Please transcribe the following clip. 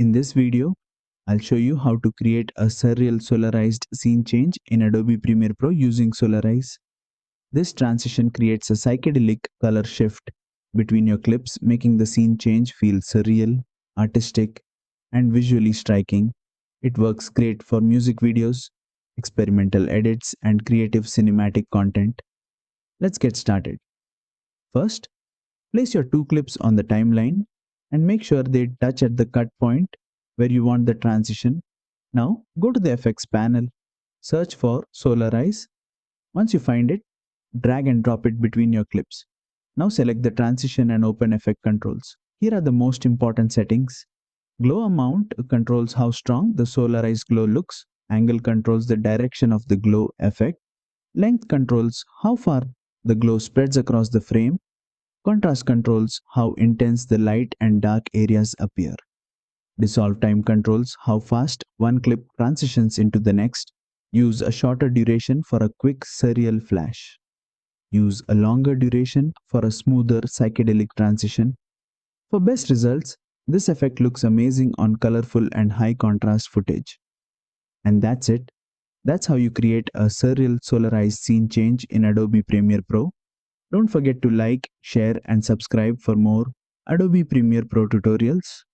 In this video, I'll show you how to create a surreal solarized scene change in Adobe Premiere Pro using Solarize. This transition creates a psychedelic color shift between your clips, making the scene change feel surreal, artistic, and visually striking. It works great for music videos, experimental edits, and creative cinematic content. Let's get started. First, place your two clips on the timeline and make sure they touch at the cut point where you want the transition. Now go to the effects panel, search for Solarize. Once you find it, drag and drop it between your clips. Now select the transition and open effect controls. Here are the most important settings. Glow amount controls how strong the solarized glow looks. Angle controls the direction of the glow effect. Length controls how far the glow spreads across the frame. Contrast controls how intense the light and dark areas appear. Dissolve time controls how fast one clip transitions into the next. Use a shorter duration for a quick surreal flash. Use a longer duration for a smoother psychedelic transition. For best results, this effect looks amazing on colorful and high contrast footage. And that's it. That's how you create a surreal solarized scene change in Adobe Premiere Pro. Don't forget to like, share, and subscribe for more Adobe Premiere Pro tutorials.